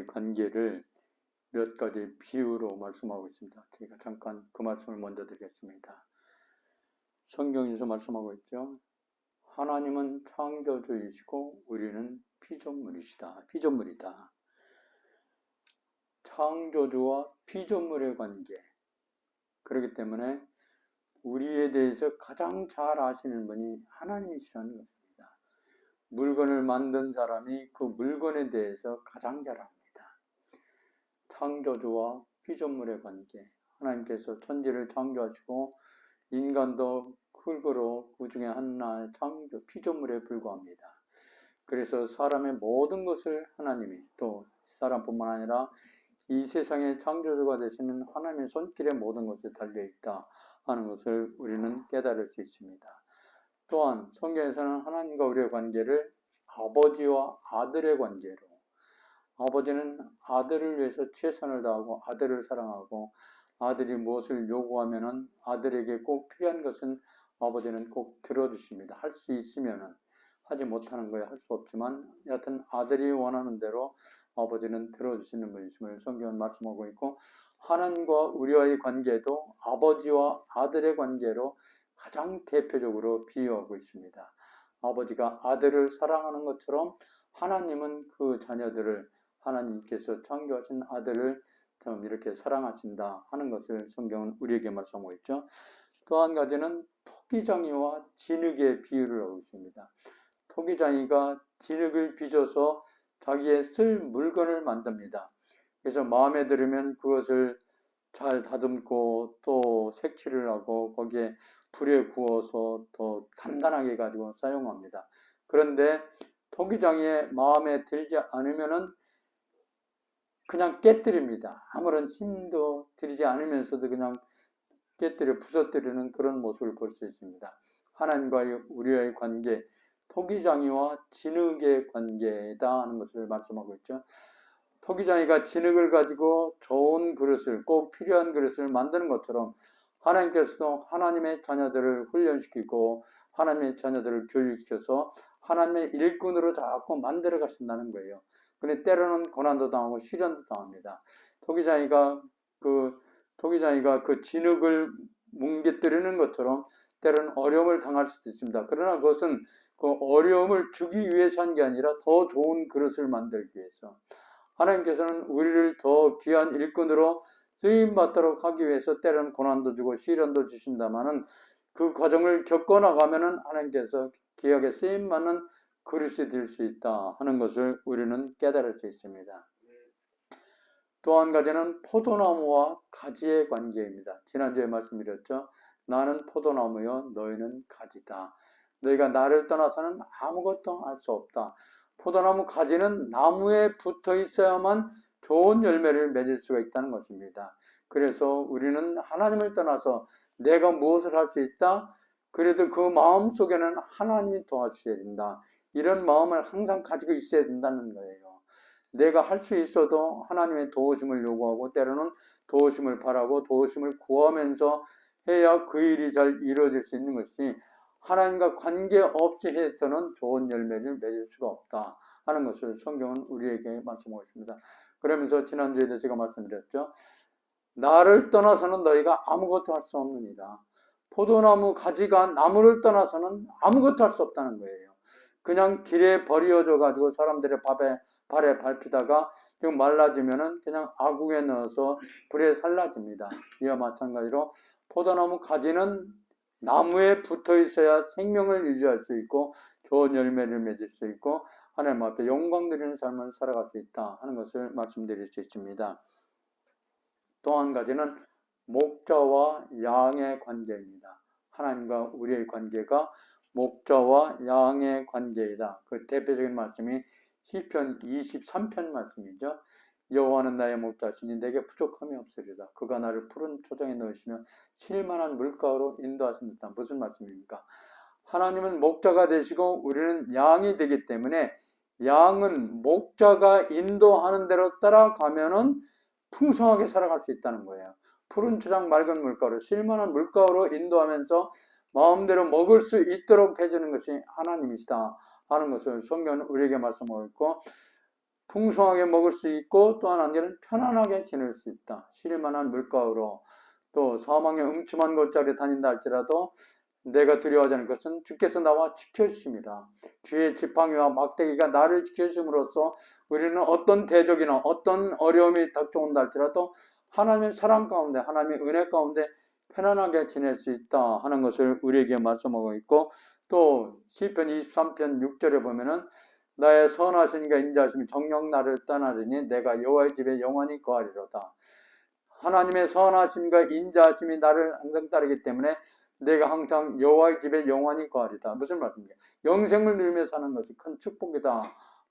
우리의 관계를 몇 가지 비유로 말씀하고 있습니다. 제가 잠깐 그 말씀을 먼저 드리겠습니다. 성경에서 말씀하고 있죠. 하나님은 창조주이시고 우리는 피조물이다. 창조주와 피조물의 관계. 그렇기 때문에 우리에 대해서 가장 잘 아시는 분이 하나님이시라는 것입니다. 물건을 만든 사람이 그 물건에 대해서 가장 잘 압니다. 창조주와 피조물의 관계. 하나님께서 천지를 창조하시고 인간도 흙으로 그 중에 하나의 피조물에 불과합니다. 그래서 사람의 모든 것을 하나님이, 또 사람뿐만 아니라 이 세상의 창조주가 되시는 하나님의 손길에 모든 것이 달려있다 하는 것을 우리는 깨달을 수 있습니다. 또한 성경에서는 하나님과 우리의 관계를 아버지와 아들의 관계로, 아버지는 아들을 위해서 최선을 다하고 아들을 사랑하고, 아들이 무엇을 요구하면은 아들에게 꼭 필요한 것은 아버지는 꼭 들어주십니다. 할 수 있으면은, 하지 못하는 거야 할 수 없지만 여하튼 아들이 원하는 대로 아버지는 들어주시는 분이심을 성경은 말씀하고 있고, 하나님과 우리와의 관계도 아버지와 아들의 관계로 가장 대표적으로 비유하고 있습니다. 아버지가 아들을 사랑하는 것처럼 하나님은 그 자녀들을, 하나님께서 창조하신 아들을 좀 이렇게 사랑하신다 하는 것을 성경은 우리에게 말씀하고 있죠. 또 한 가지는 토기장이와 진흙의 비유를 하고 있습니다. 토기장이가 진흙을 빚어서 자기의 쓸 물건을 만듭니다. 그래서 마음에 들으면 그것을 잘 다듬고 또 색칠을 하고 거기에 불에 구워서 더 단단하게 가지고 사용합니다. 그런데 토기장이의 마음에 들지 않으면은 그냥 깨뜨립니다. 아무런 힘도 들이지 않으면서도 그냥 깨뜨려 부서뜨리는 그런 모습을 볼 수 있습니다. 하나님과의 우리와의 관계, 토기장이와 진흙의 관계다 하는 것을 말씀하고 있죠. 토기장이가 진흙을 가지고 좋은 그릇을, 꼭 필요한 그릇을 만드는 것처럼 하나님께서도 하나님의 자녀들을 훈련시키고 하나님의 자녀들을 교육시켜서 하나님의 일꾼으로 자꾸 만들어 가신다는 거예요. 근데 때로는 고난도 당하고 시련도 당합니다. 토기장이가 그 진흙을 뭉개뜨리는 것처럼 때로는 어려움을 당할 수도 있습니다. 그러나 그것은 그 어려움을 주기 위해서 한 게 아니라 더 좋은 그릇을 만들기 위해서, 하나님께서는 우리를 더 귀한 일꾼으로 쓰임받도록 하기 위해서 때로는 고난도 주고 시련도 주신다마는 그 과정을 겪어나가면은 하나님께서 귀하게 쓰임받는 그릇이 될 수 있다 하는 것을 우리는 깨달을 수 있습니다. 또 한 가지는 포도나무와 가지의 관계입니다. 지난주에 말씀드렸죠. 나는 포도나무요 너희는 가지다. 너희가 나를 떠나서는 아무것도 할 수 없다. 포도나무 가지는 나무에 붙어 있어야만 좋은 열매를 맺을 수가 있다는 것입니다. 그래서 우리는 하나님을 떠나서 내가 무엇을 할 수 있다? 그래도 그 마음 속에는 하나님이 도와주셔야 된다. 이런 마음을 항상 가지고 있어야 된다는 거예요. 내가 할 수 있어도 하나님의 도우심을 요구하고 때로는 도우심을 바라고 도우심을 구하면서 해야 그 일이 잘 이루어질 수 있는 것이, 하나님과 관계없이 해서는 좋은 열매를 맺을 수가 없다 하는 것을 성경은 우리에게 말씀하고 있습니다. 그러면서 지난주에도 제가 말씀드렸죠. 나를 떠나서는 너희가 아무것도 할 수 없느니라. 포도나무 가지가 나무를 떠나서는 아무것도 할 수 없다는 거예요. 그냥 길에 버려져 가지고 사람들의 발에 밟히다가 좀 말라지면은 그냥 아궁에 넣어서 불에 살라집니다. 이와 마찬가지로 포도나무 가지는 나무에 붙어 있어야 생명을 유지할 수 있고 좋은 열매를 맺을 수 있고 하나님 앞에 영광 드리는 삶을 살아갈 수 있다 하는 것을 말씀드릴 수 있습니다. 또 한 가지는 목자와 양의 관계입니다. 하나님과 우리의 관계가 목자와 양의 관계이다. 그 대표적인 말씀이 시편 23편 말씀이죠. 여호와는 나의 목자시니 내게 부족함이 없으리라. 그가 나를 푸른 초장에 넣으시며 쉴만한 물가로 인도하신다. 무슨 말씀입니까? 하나님은 목자가 되시고 우리는 양이 되기 때문에 양은 목자가 인도하는 대로 따라가면은 풍성하게 살아갈 수 있다는 거예요. 푸른 초장 맑은 물가로, 쉴만한 물가로 인도하면서 마음대로 먹을 수 있도록 해주는 것이 하나님이시다 하는 것을 성경은 우리에게 말씀하고 있고, 풍성하게 먹을 수 있고 또 한 개는 편안하게 지낼 수 있다. 쉴만한 물가로 또 사망의 음침한 곳자리에 다닌다 할지라도 내가 두려워하지 않을 것은 주께서 나와 지켜주심이라. 주의 지팡이와 막대기가 나를 지켜주심으로써 우리는 어떤 대적이나 어떤 어려움이 닥쳐온다 할지라도 하나님의 사랑 가운데 하나님의 은혜 가운데 편안하게 지낼 수 있다 하는 것을 우리에게 말씀하고 있고 또 시편 23편 6절에 보면은 나의 선하심과 인자하심이 정녕 나를 떠나리니 내가 여호와의 집에 영원히 거하리로다. 하나님의 선하심과 인자하심이 나를 항상 따르기 때문에 내가 항상 여호와의 집에 영원히 거하리다. 무슨 말입니까? 영생을 누리며 사는 것이 큰 축복이다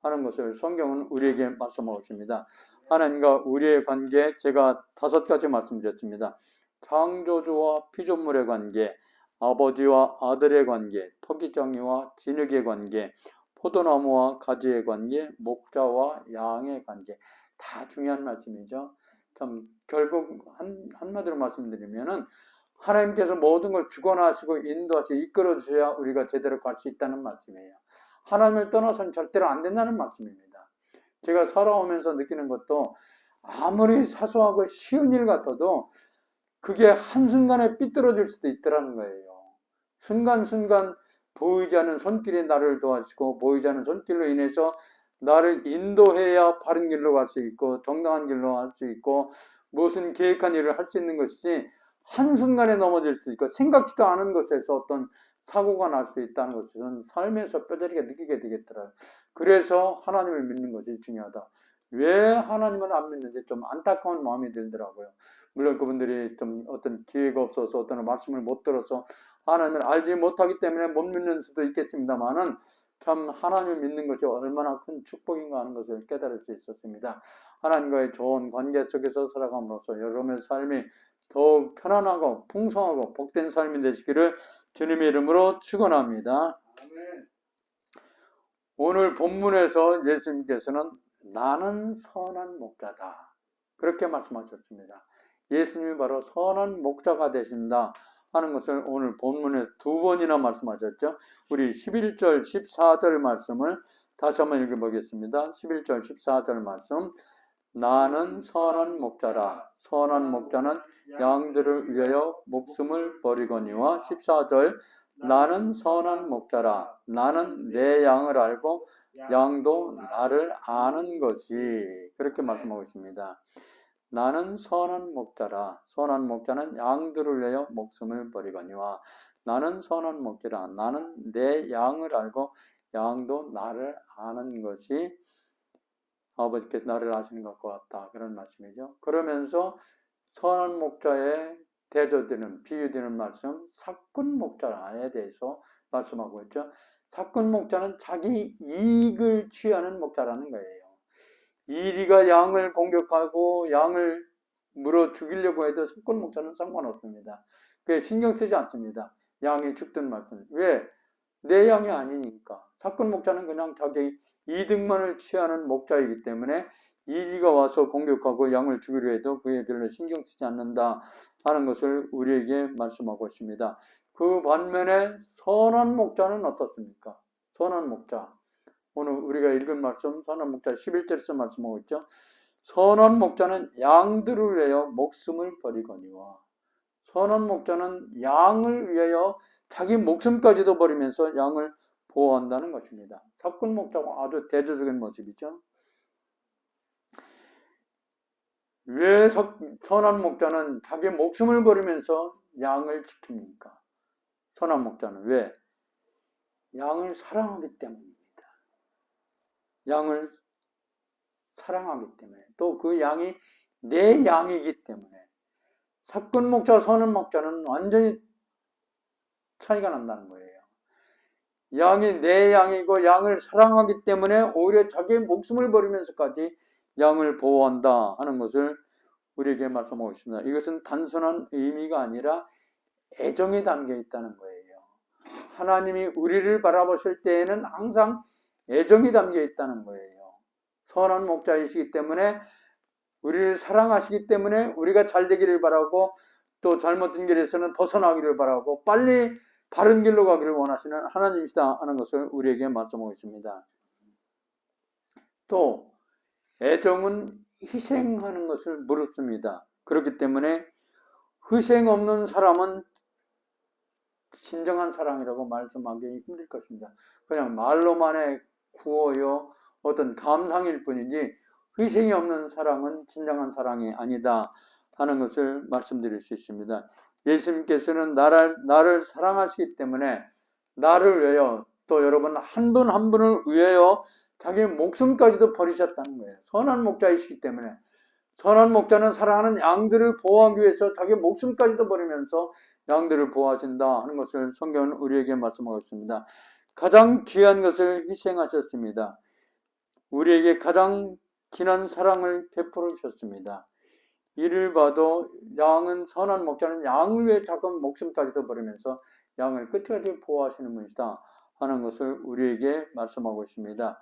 하는 것을 성경은 우리에게 말씀하고 있습니다. 하나님과 우리의 관계 제가 5가지 말씀드렸습니다. 창조주와 피조물의 관계, 아버지와 아들의 관계, 토기정이와 진흙의 관계, 포도나무와 가지의 관계, 목자와 양의 관계. 다 중요한 말씀이죠. 참 결국 한마디로 말씀드리면은 하나님께서 모든 걸 주관하시고 인도하시고 이끌어 주셔야 우리가 제대로 갈 수 있다는 말씀이에요. 하나님을 떠나서는 절대로 안 된다는 말씀입니다. 제가 살아오면서 느끼는 것도 아무리 사소하고 쉬운 일 같아도 그게 한순간에 삐뚤어질 수도 있더라는 거예요. 순간순간 보이지 않는 손길이 나를 도와주고 보이지 않는 손길로 인해서 나를 인도해야 바른 길로 갈 수 있고 정당한 길로 갈 수 있고 무슨 계획한 일을 할 수 있는 것이지 한순간에 넘어질 수 있고 생각지도 않은 것에서 어떤 사고가 날 수 있다는 것은 삶에서 뼈저리게 느끼게 되겠더라고요. 그래서 하나님을 믿는 것이 중요하다. 왜 하나님을 안 믿는지 좀 안타까운 마음이 들더라고요. 물론 그분들이 좀 어떤 기회가 없어서 어떤 말씀을 못 들어서 하나님을 알지 못하기 때문에 못 믿는 수도 있겠습니다만은 참 하나님을 믿는 것이 얼마나 큰 축복인가 하는 것을 깨달을 수 있었습니다. 하나님과의 좋은 관계 속에서 살아감으로써 여러분의 삶이 더욱 편안하고 풍성하고 복된 삶이 되시기를 주님의 이름으로 축원합니다. 오늘 본문에서 예수님께서는 나는 선한 목자다 그렇게 말씀하셨습니다. 예수님이 바로 선한 목자가 되신다 하는 것을 오늘 본문에 2번이나 말씀하셨죠. 우리 11절 14절 말씀을 다시 한번 읽어보겠습니다. 11절 14절 말씀. 나는 선한 목자라. 선한 목자는 양들을 위하여 목숨을 버리거니와 14절 나는 선한 목자라. 나는 내 양을 알고 양도 나를 아는 것이 그렇게 말씀하고 있습니다. 나는 선한 목자라. 선한 목자는 양들을 위하여 목숨을 버리거니와 나는 선한 목자라. 나는 내 양을 알고 양도 나를 아는 것이 아버지께서 나를 아시는 것과 같다. 그런 말씀이죠. 그러면서 선한 목자에 대조되는 비유되는 말씀 사꾼 목자에 대해서 말씀하고 있죠. 사꾼 목자는 자기 이익을 취하는 목자라는 거예요. 이리가 양을 공격하고 양을 물어 죽이려고 해도 사꾼 목자는 상관없습니다. 그게 신경 쓰지 않습니다. 양이 죽든 말든. 왜? 내 양이 아니니까. 사꾼 목자는 그냥 자기 이득만을 취하는 목자이기 때문에 이리가 와서 공격하고 양을 죽이려 해도 그에 별로 신경 쓰지 않는다 하는 것을 우리에게 말씀하고 있습니다. 그 반면에 선한 목자는 어떻습니까? 선한 목자. 오늘 우리가 읽은 말씀 선한 목자 11절에서 말씀하고 있죠. 선한 목자는 양들을 위하여 목숨을 버리거니와 선한 목자는 양을 위하여 자기 목숨까지도 버리면서 양을 보호한다는 것입니다. 사꾼 목자와 아주 대조적인 모습이죠. 왜 선한 목자는 자기 목숨을 버리면서 양을 지킵니까? 선한 목자는 왜? 양을 사랑하기 때문입니다. 양을 사랑하기 때문에 또 그 양이 내 양이기 때문에 사꾼 목자와 선한 목자는 완전히 차이가 난다는 거예요. 양이 내 양이고 양을 사랑하기 때문에 오히려 자기의 목숨을 버리면서까지 양을 보호한다 하는 것을 우리에게 말씀하고 있습니다. 이것은 단순한 의미가 아니라 애정이 담겨 있다는 거예요. 하나님이 우리를 바라보실 때에는 항상 애정이 담겨 있다는 거예요. 선한 목자이시기 때문에 우리를 사랑하시기 때문에 우리가 잘 되기를 바라고 또 잘못된 길에서는 벗어나기를 바라고 빨리 바른 길로 가기를 원하시는 하나님이시다 하는 것을 우리에게 말씀하고 있습니다. 또 애정은 희생하는 것을 무릅습니다. 그렇기 때문에 희생 없는 사람은 진정한 사랑이라고 말씀하기 힘들 것입니다. 그냥 말로만의 구호요 어떤 감상일 뿐이지 희생이 없는 사랑은 진정한 사랑이 아니다 하는 것을 말씀드릴 수 있습니다. 예수님께서는 나를 사랑하시기 때문에 나를 위하여 또 여러분 한 분 한 분을 위하여 자기 목숨까지도 버리셨다는 거예요. 선한 목자이시기 때문에 선한 목자는 사랑하는 양들을 보호하기 위해서 자기 목숨까지도 버리면서 양들을 보호하신다 하는 것을 성경은 우리에게 말씀하고 있습니다. 가장 귀한 것을 희생하셨습니다. 우리에게 가장 진한 사랑을 베풀어 주셨습니다. 이를 봐도 양은 선한 목자는 양을 위해 작은 목숨까지도 버리면서 양을 끝까지 보호하시는 분이다 하는 것을 우리에게 말씀하고 있습니다.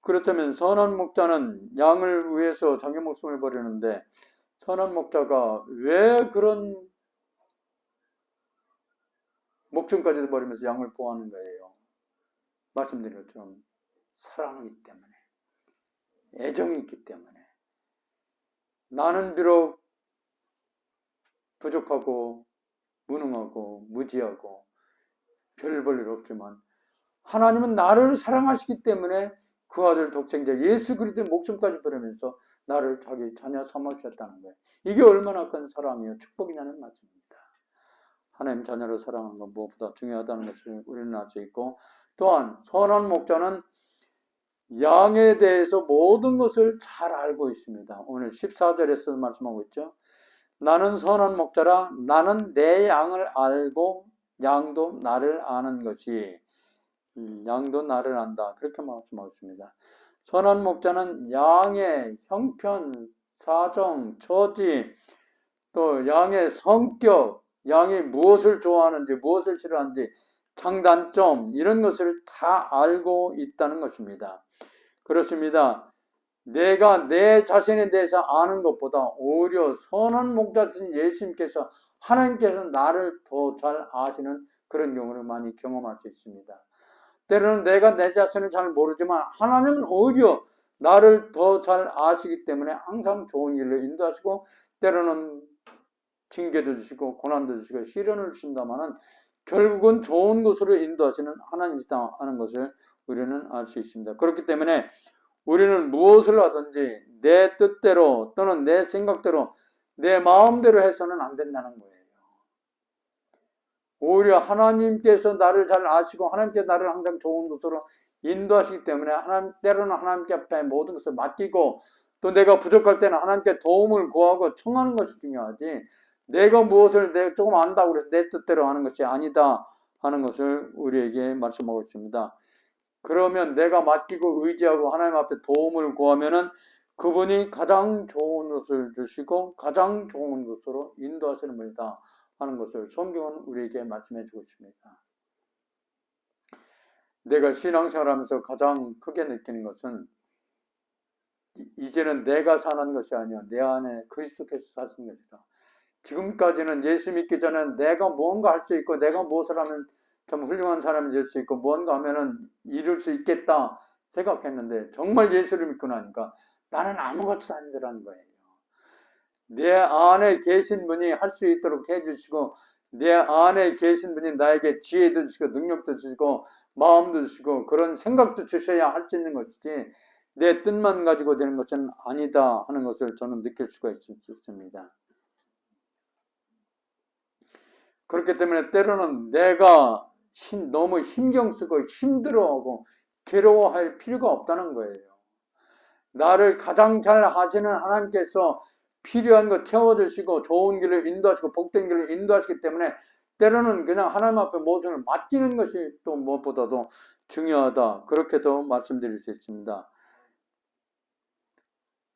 그렇다면 선한 목자는 양을 위해서 자기 목숨을 버리는데 선한 목자가 왜 그런 목숨까지도 버리면서 양을 보호하는 거예요? 말씀드린 것처럼 사랑이기 때문에, 애정이 있기 때문에. 나는 비록 부족하고 무능하고 무지하고 별 볼 일 없지만 하나님은 나를 사랑하시기 때문에 그 아들 독생자 예수 그리스도의 목숨까지 버리면서 나를 자기 자녀 삼으셨다는 거예요. 이게 얼마나 큰 사랑이요 축복이냐는 말씀입니다. 하나님 자녀를 사랑하는 건 무엇보다 중요하다는 것을 우리는 알 수 있고, 또한 선한 목자는 양에 대해서 모든 것을 잘 알고 있습니다. 오늘 14절에서 말씀하고 있죠. 나는 선한 목자라 나는 내 양을 알고 양도 나를 아는 것이 양도 나를 안다. 그렇게 말씀하고 있습니다. 선한 목자는 양의 형편, 사정, 처지, 또 양의 성격, 양이 무엇을 좋아하는지, 무엇을 싫어하는지, 장단점 이런 것을 다 알고 있다는 것입니다. 그렇습니다. 내가 내 자신에 대해서 아는 것보다 오히려 선한 목자신 예수님께서 하나님께서 나를 더 잘 아시는 그런 경우를 많이 경험할 수 있습니다. 때로는 내가 내 자신을 잘 모르지만 하나님은 오히려 나를 더 잘 아시기 때문에 항상 좋은 길로 인도하시고 때로는 징계도 주시고 고난도 주시고 시련을 주신다마는 결국은 좋은 것으로 인도하시는 하나님이시다 하는 것을 우리는 알 수 있습니다. 그렇기 때문에 우리는 무엇을 하든지 내 뜻대로 또는 내 생각대로 내 마음대로 해서는 안 된다는 거예요. 오히려 하나님께서 나를 잘 아시고 하나님께서 나를 항상 좋은 것으로 인도하시기 때문에 때로는 하나님께 앞에 모든 것을 맡기고 또 내가 부족할 때는 하나님께 도움을 구하고 청하는 것이 중요하지 내가 무엇을 내가 조금 안다고 해서 내 뜻대로 하는 것이 아니다 하는 것을 우리에게 말씀하고 있습니다. 그러면 내가 맡기고 의지하고 하나님 앞에 도움을 구하면은 그분이 가장 좋은 것을 주시고 가장 좋은 것으로 인도하시는 분이다 하는 것을 성경은 우리에게 말씀해 주고 있습니다. 내가 신앙생활하면서 가장 크게 느끼는 것은 이제는 내가 사는 것이 아니야. 내 안에 그리스도께서 사신 것이다. 지금까지는 예수 믿기 전에 내가 무언가 할 수 있고 내가 무엇을 하면 좀 훌륭한 사람이 될 수 있고 무언가 하면은 이룰 수 있겠다 생각했는데 정말 예수를 믿고 나니까 나는 아무것도 아니더라는 거예요. 내 안에 계신 분이 할 수 있도록 해주시고 내 안에 계신 분이 나에게 지혜도 주시고 능력도 주시고 마음도 주시고 그런 생각도 주셔야 할 수 있는 것이지 내 뜻만 가지고 되는 것은 아니다 하는 것을 저는 느낄 수가 있습니다. 그렇기 때문에 때로는 내가 너무 신경 쓰고 힘들어하고 괴로워할 필요가 없다는 거예요. 나를 가장 잘 하시는 하나님께서 필요한 거 채워주시고 좋은 길을 인도하시고 복된 길을 인도하시기 때문에 때로는 그냥 하나님 앞에 모든 맡기는 것이 또 무엇보다도 중요하다. 그렇게도 말씀드릴 수 있습니다.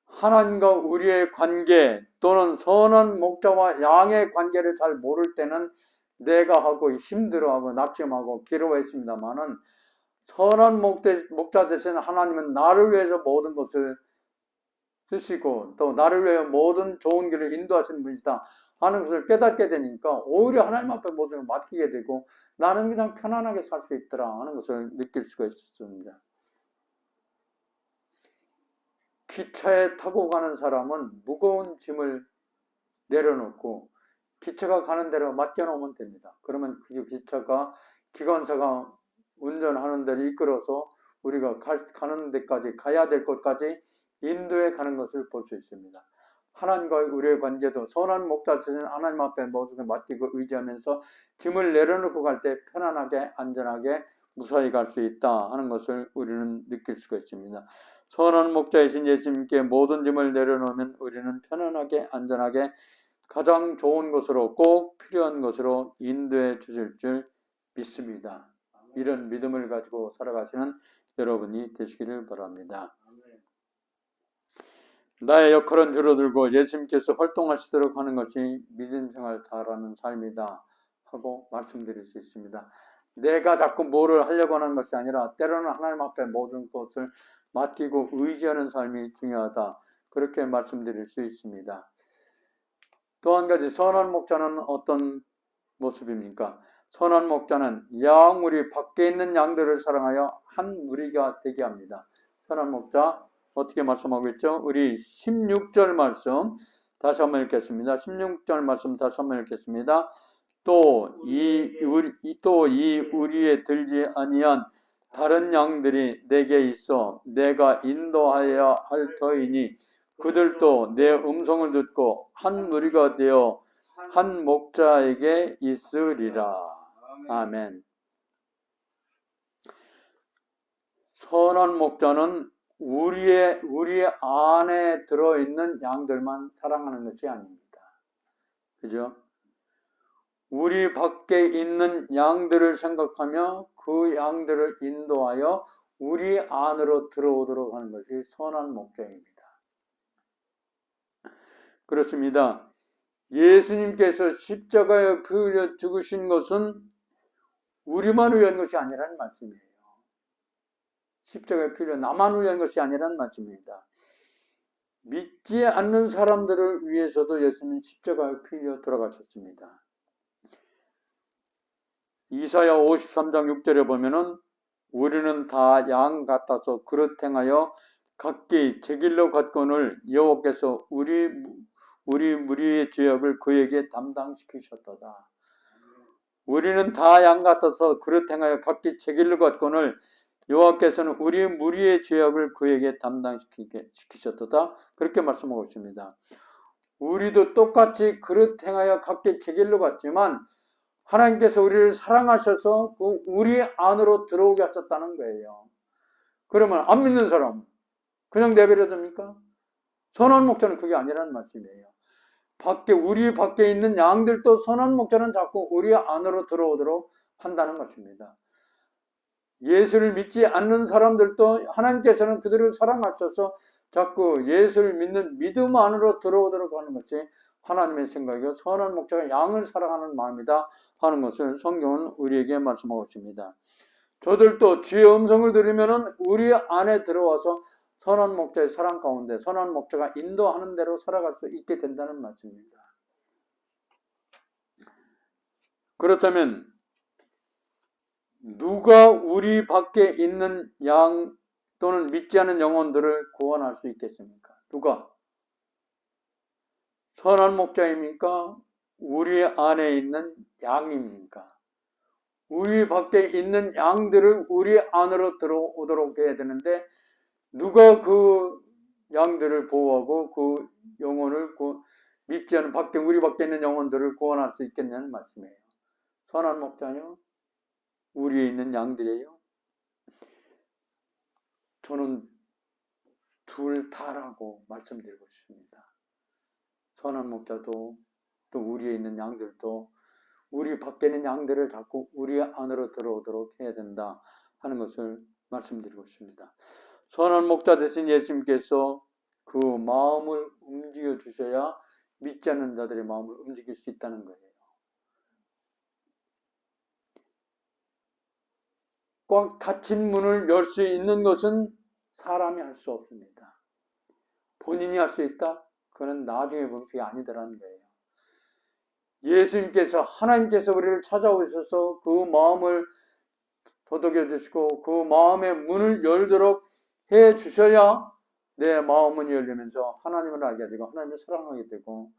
하나님과 우리의 관계 또는 선한 목자와 양의 관계를 잘 모를 때는 내가 하고 힘들어하고 낙심하고 괴로워했습니다만은 선한 목자 되신 하나님은 나를 위해서 모든 것을 쓰시고 또 나를 위해 모든 좋은 길을 인도하시는 분이다 하는 것을 깨닫게 되니까 오히려 하나님 앞에 모든 걸 맡기게 되고 나는 그냥 편안하게 살 수 있더라 하는 것을 느낄 수가 있었습니다. 기차에 타고 가는 사람은 무거운 짐을 내려놓고 기차가 가는 대로 맡겨놓으면 됩니다. 그러면 그 기차가 기관사가 운전하는 데를 이끌어서 우리가 가는 데까지, 가야 될 곳까지 인도해 가는 것을 볼 수 있습니다. 하나님과의 우리의 관계도 선한 목자처럼 하나님 앞에 모든 맡기고 의지하면서 짐을 내려놓고 갈 때 편안하게 안전하게 무사히 갈 수 있다 하는 것을 우리는 느낄 수가 있습니다. 선한 목자이신 예수님께 모든 짐을 내려놓으면 우리는 편안하게 안전하게 가장 좋은 것으로 꼭 필요한 것으로 인도해 주실 줄 믿습니다. 이런 믿음을 가지고 살아가시는 여러분이 되시기를 바랍니다. 나의 역할은 줄어들고 예수님께서 활동하시도록 하는 것이 믿음 생활 잘하는 삶이다 하고 말씀드릴 수 있습니다. 내가 자꾸 뭐를 하려고 하는 것이 아니라 때로는 하나님 앞에 모든 것을 맡기고 의지하는 삶이 중요하다. 그렇게 말씀드릴 수 있습니다. 또 한 가지 선한 목자는 어떤 모습입니까? 선한 목자는 양무리 밖에 있는 양들을 사랑하여 한 무리가 되게 합니다. 선한 목자 어떻게 말씀하고 있죠? 우리 16절 말씀 다시 한번 읽겠습니다. 16절 말씀 다시 한번 읽겠습니다. 또 이 우리에 들지 아니한 다른 양들이 내게 있어 내가 인도하여야 할 터이니 그들도 내 음성을 듣고 한 무리가 되어 한 목자에게 있으리라. 아멘. 선한 목자는 우리 안에 들어있는 양들만 사랑하는 것이 아닙니다. 그죠? 우리 밖에 있는 양들을 생각하며 그 양들을 인도하여 우리 안으로 들어오도록 하는 것이 선한 목자입니다. 그렇습니다. 예수님께서 십자가에 피 흘려 죽으신 것은 우리만 위한 것이 아니라는 말씀이에요. 십자가에 피 흘려 나만 위한 것이 아니라는 말씀입니다. 믿지 않는 사람들을 위해서도 예수님은 십자가에 피 흘려 돌아가셨습니다. 이사야 53장 6절에 보면은 우리는 다 양 같아서 그릇 행하여 각기 제 길로 갔거늘 여호와께서 우리 무리의 죄악을 그에게 담당시키셨도다. 우리는 다 양 같아서 그릇 행하여 각기 제 길로 갔거늘 여호와께서는 우리 무리의 죄악을 그에게 담당시키셨도다. 그렇게 말씀하고 있습니다. 우리도 똑같이 그릇 행하여 각기 제 길로 갔지만 하나님께서 우리를 사랑하셔서 우리 안으로 들어오게 하셨다는 거예요. 그러면 안 믿는 사람 그냥 내버려 둡니까? 선한 목자는 그게 아니라는 말씀이에요. 우리 밖에 있는 양들도 선한 목자는 자꾸 우리 안으로 들어오도록 한다는 것입니다. 예수를 믿지 않는 사람들도 하나님께서는 그들을 사랑하셔서 자꾸 예수를 믿는 믿음 안으로 들어오도록 하는 것이 하나님의 생각이고 선한 목자가 양을 사랑하는 마음이다 하는 것을 성경은 우리에게 말씀하고 있습니다. 저들도 주의 음성을 들으면 우리 안에 들어와서 선한 목자의 사랑 가운데 선한 목자가 인도하는 대로 살아갈 수 있게 된다는 말씀입니다. 그렇다면 누가 우리 밖에 있는 양 또는 믿지 않는 영혼들을 구원할 수 있겠습니까? 누가? 선한 목자입니까? 우리 안에 있는 양입니까? 우리 밖에 있는 양들을 우리 안으로 들어오도록 해야 되는데 누가 그 양들을 보호하고 그 영혼을 믿지 않는 우리 밖에 있는 영혼들을 구원할 수 있겠냐는 말씀이에요. 선한 목자요? 우리에 있는 양들이에요? 저는 둘 다라고 말씀드리고 싶습니다. 선한 목자도 또 우리에 있는 양들도 우리 밖에 있는 양들을 자꾸 우리 안으로 들어오도록 해야 된다 하는 것을 말씀드리고 싶습니다. 선한 목자 되신 예수님께서 그 마음을 움직여 주셔야 믿지 않는 자들의 마음을 움직일 수 있다는 거예요. 꽉 닫힌 문을 열 수 있는 것은 사람이 할 수 없습니다. 본인이 할 수 있다? 그건 나중에 보면 그게 아니더라는 거예요. 예수님께서 하나님께서 우리를 찾아오셔서 그 마음을 도덕여 주시고 그 마음의 문을 열도록 해 주셔야 내 마음은 열리면서 하나님을 알게 되고 하나님을 사랑하게 되고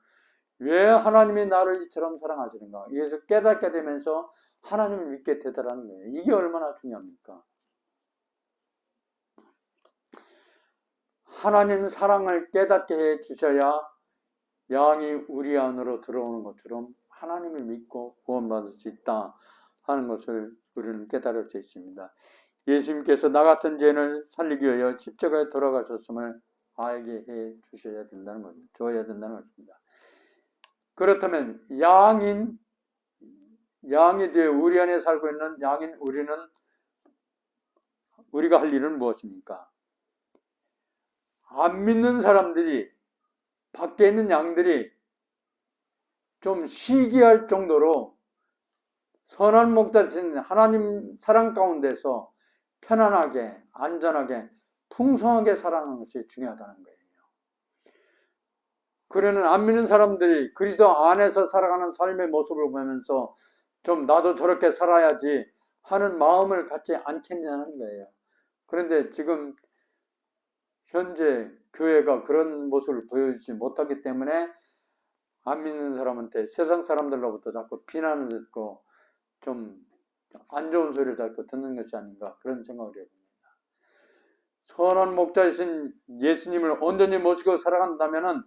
왜 하나님이 나를 이처럼 사랑하시는가 이것을 깨닫게 되면서 하나님을 믿게 되더라는 거예요. 이게 얼마나 중요합니까? 하나님 사랑을 깨닫게 해 주셔야 양이 우리 안으로 들어오는 것처럼 하나님을 믿고 구원받을 수 있다 하는 것을 우리는 깨달을 수 있습니다. 예수님께서 나 같은 죄인을 살리기 위하여 십자가에 돌아가셨음을 알게 해 주셔야 된다는 것입니다. 줘야 된다는 것입니다. 그렇다면 양이 되어 우리 안에 살고 있는 양인 우리가 할 일은 무엇입니까? 안 믿는 사람들이 밖에 있는 양들이 좀 시기할 정도로 선한 목자신 하나님 사랑 가운데서 편안하게 안전하게 풍성하게 살아가는 것이 중요하다는 거예요. 그러는 안 믿는 사람들이 그리스도 안에서 살아가는 삶의 모습을 보면서 좀 나도 저렇게 살아야지 하는 마음을 갖지 않겠냐는 거예요. 그런데 지금 현재 교회가 그런 모습을 보여주지 못하기 때문에 안 믿는 사람한테 세상 사람들로부터 자꾸 비난을 듣고 좀 안 좋은 소리를 자꾸 듣는 것이 아닌가 그런 생각을 해봅니다. 선한 목자이신 예수님을 온전히 모시고 살아간다면은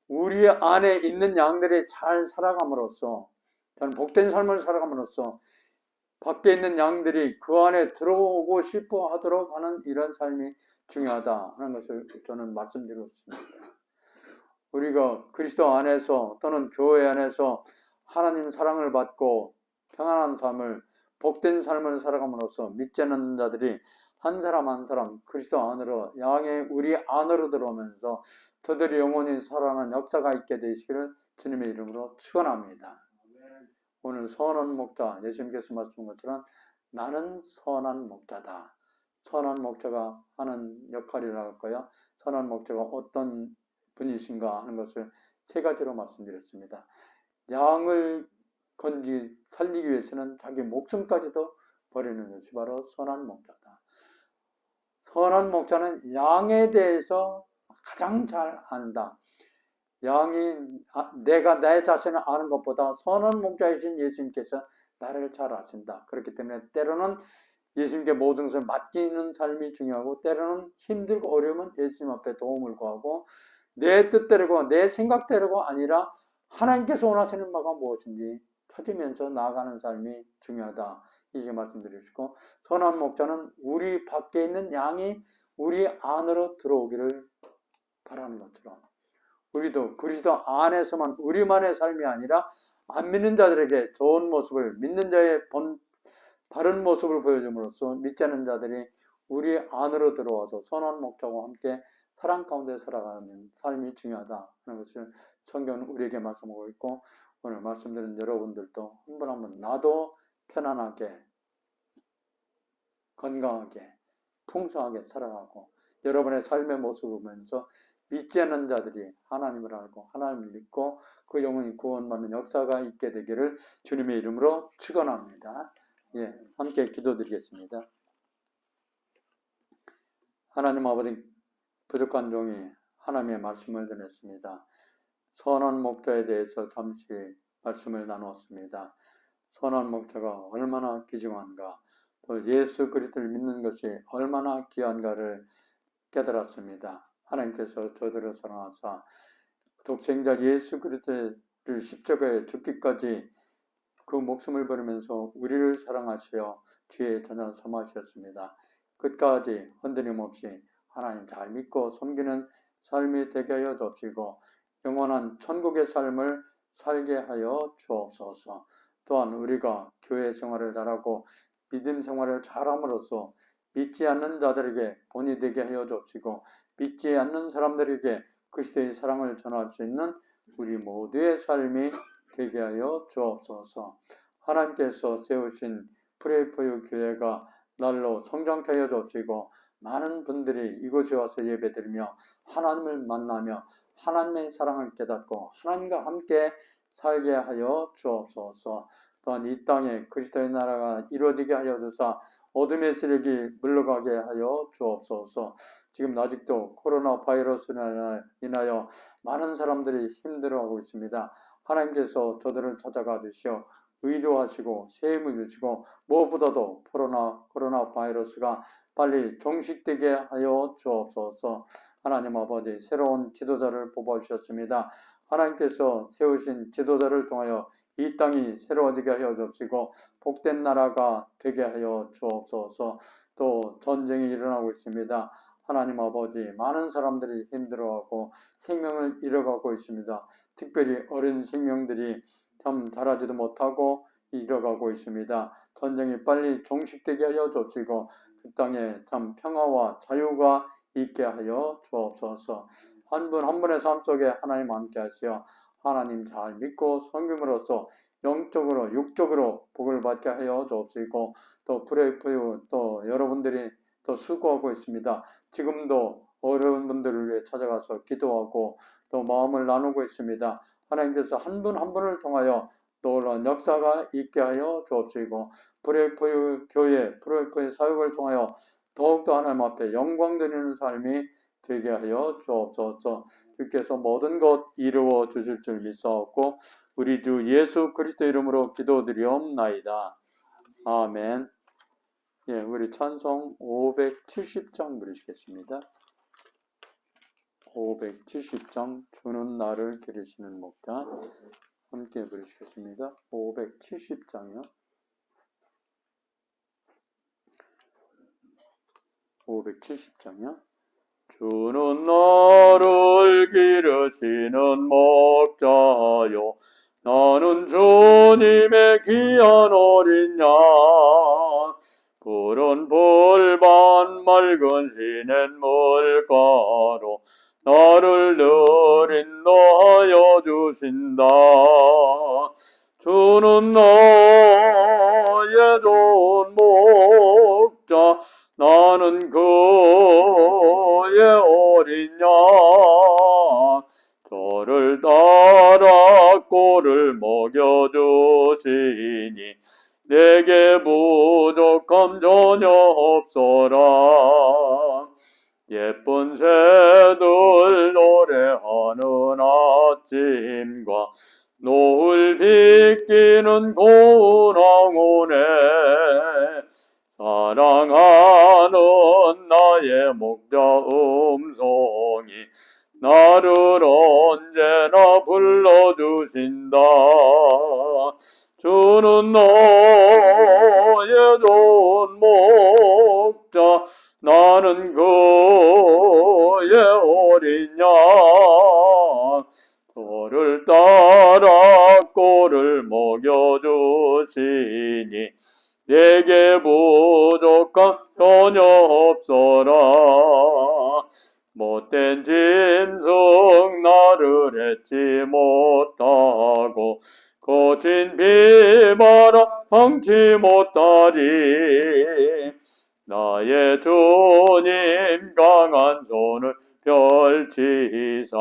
우리 안에 있는 양들이 잘 살아감으로써 저는 복된 삶을 살아감으로써 밖에 있는 양들이 그 안에 들어오고 싶어 하도록 하는 이런 삶이 중요하다 하는 것을 저는 말씀드리고 있습니다. 우리가 그리스도 안에서 또는 교회 안에서 하나님 사랑을 받고 평안한 삶을 복된 삶을 살아감으로써 믿지 않는 자들이 한 사람 한 사람 그리스도 안으로 양의 우리 안으로 들어오면서 저들이 영원히 살아나는 역사가 있게 되시기를 주님의 이름으로 축원합니다. 오늘 선한 목자 예수님께서 말씀하신 것처럼 나는 선한 목자다. 선한 목자가 하는 역할이라고 할까요? 선한 목자가 어떤 분이신가 하는 것을 세 가지로 말씀드렸습니다. 양을 살리기 위해서는 자기 목숨까지도 버리는 것이 바로 선한 목자다. 선한 목자는 양에 대해서 가장 잘 안다. 양이 내가 내 자신을 아는 것보다 선한 목자이신 예수님께서 나를 잘 아신다. 그렇기 때문에 때로는 예수님께 모든 것을 맡기는 삶이 중요하고 때로는 힘들고 어려우면 예수님 앞에 도움을 구하고 내 뜻대로고 내 생각대로가 아니라 하나님께서 원하시는 바가 무엇인지 찾으면서 나아가는 삶이 중요하다. 이렇게 말씀드리시고 선한 목자는 우리 밖에 있는 양이 우리 안으로 들어오기를 바라는 것처럼 우리도 그리스도 안에서만 우리만의 삶이 아니라 안 믿는 자들에게 좋은 모습을 믿는 자의 바른 모습을 보여줌으로써 믿지 않는 자들이 우리 안으로 들어와서 선한 목자와 함께 사랑 가운데 살아가는 삶이 중요하다 하는 것을 성경은 우리에게 말씀하고 있고 오늘 말씀드린 여러분들도 한 분 한 분 나도 편안하게 건강하게 풍성하게 살아가고 여러분의 삶의 모습을 보면서 믿지 않는 자들이 하나님을 알고 하나님을 믿고 그 영혼이 구원받는 역사가 있게 되기를 주님의 이름으로 축원합니다. 예, 함께 기도드리겠습니다. 하나님 아버지 부족한 종이 하나님의 말씀을 전했습니다. 선한 목자에 대해서 잠시 말씀을 나누었습니다. 선한 목자가 얼마나 귀중한가 또 예수 그리스도를 믿는 것이 얼마나 귀한가를 깨달았습니다. 하나님께서 저들을 사랑하사 독생자 예수 그리스도를 십자가에 죽기까지 그 목숨을 버리면서 우리를 사랑하시어 주의 전혀 삼으셨습니다. 끝까지 흔들림 없이 하나님 잘 믿고 섬기는 삶이 되게 하여 주시고 영원한 천국의 삶을 살게 하여 주옵소서. 또한 우리가 교회 생활을 잘하고 믿음 생활을 잘함으로써 믿지 않는 자들에게 본이 되게 하여 주시고 믿지 않는 사람들에게 그리스도의 사랑을 전할 수 있는 우리 모두의 삶이 되게 하여 주옵소서. 하나님께서 세우신 프레이포유 교회가 날로 성장케 하여 주시고 많은 분들이 이곳에 와서 예배드리며 하나님을 만나며 하나님의 사랑을 깨닫고 하나님과 함께 살게 하여 주옵소서. 또한 이 땅에 그리스도의 나라가 이루어지게 하여 주사 어둠의 세력이 물러가게 하여 주옵소서. 지금 아직도 코로나 바이러스로 인하여 많은 사람들이 힘들어하고 있습니다. 하나님께서 저들을 찾아가 주시어 의료하시고 셈을 주시고 무엇보다도 코로나 바이러스가 빨리 종식되게 하여 주옵소서. 하나님 아버지, 새로운 지도자를 뽑아주셨습니다. 하나님께서 세우신 지도자를 통하여 이 땅이 새로워지게 하여 주옵시고 복된 나라가 되게 하여 주옵소서. 또 전쟁이 일어나고 있습니다. 하나님 아버지, 많은 사람들이 힘들어하고 생명을 잃어가고 있습니다. 특별히 어린 생명들이 참 자라지도 못하고 잃어가고 있습니다. 전쟁이 빨리 종식되게 하여 주옵시고 그 땅에 참 평화와 자유가 있게 하여 주옵소서. 한 분 한 분의 삶 속에 하나님 함께 하시어 하나님 잘 믿고 섬김으로써 영적으로 육적으로 복을 받게 하여 주옵시고 또 프레이프유 또 여러분들이 또 수고하고 있습니다. 지금도 어려운 분들을 위해 찾아가서 기도하고 또 마음을 나누고 있습니다. 하나님께서 한 분 한 분을 통하여 놀라운 역사가 있게 하여 주옵시고 프레이프유 교회, 프레이프유 사역을 통하여 더욱더 하나님 앞에 영광 드리는 삶이 되게 하여 주옵소서. 주께서 모든 것 이루어 주실 줄 믿사옵고 우리 주 예수 그리스도 이름으로 기도드리옵나이다. 아멘. 예, 우리 찬송 570장 부르시겠습니다. 570장 주는 나를 기르시는 목자 함께 부르시겠습니다. 570장이요. 570장이요. 주는 나를 기르시는 목자요 나는 주님의 귀한 어린 양 푸른 풀밭 맑은 시냇 물가로 나를 늘 인도하여 주신다. 주는 나의 좋은 목자 나는 그의 어린 양 저를 따라 꼴을 먹여주시니 내게 부족함 전혀 없어라. 예쁜 새들 노래하는 아침과 노을 비끼는 고운 황혼에 사랑하는 나의 목자 음성이 나를 언제나 불러주신다. 주는 너의 좋은 목자 나는 그의 어린 양 저를 따라 꼴을 먹여주시니 내게 부족함 전혀 없어라. 못된 짐승 나를 해치 못하고 거친 비바라 상치 못하리. 나의 주님 강한 손을 펼치사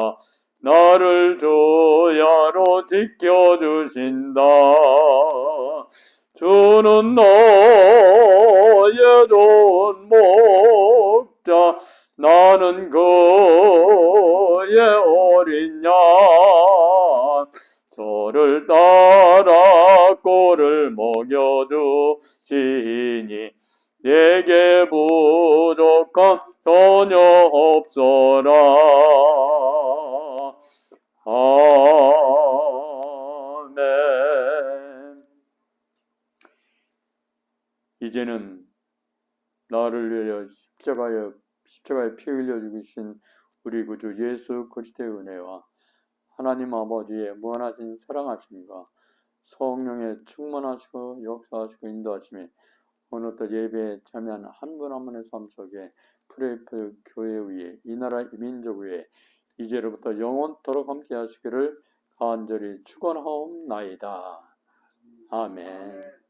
나를 주야로 지켜주신다. 주는 너의 좋은 목자 나는 그의 어린 양 저를 따라 꼴을 먹여주시니 내게 부족함 전혀 없어라. 아멘. 이제는 나를 위하여 십자가에 피 흘려 죽으신 우리 구주 예수 그리스도의 은혜와 하나님 아버지의 무한하신 사랑하심과 성령의 충만하시고 역사하시고 인도하심이 오늘도 예배에 참여하는 한 분 한 분의 삶 속에 프레이프 교회 위에 이 나라 이 민족 위에 이제로부터 영원토록 함께 하시기를 간절히 축원하옵나이다. 아멘.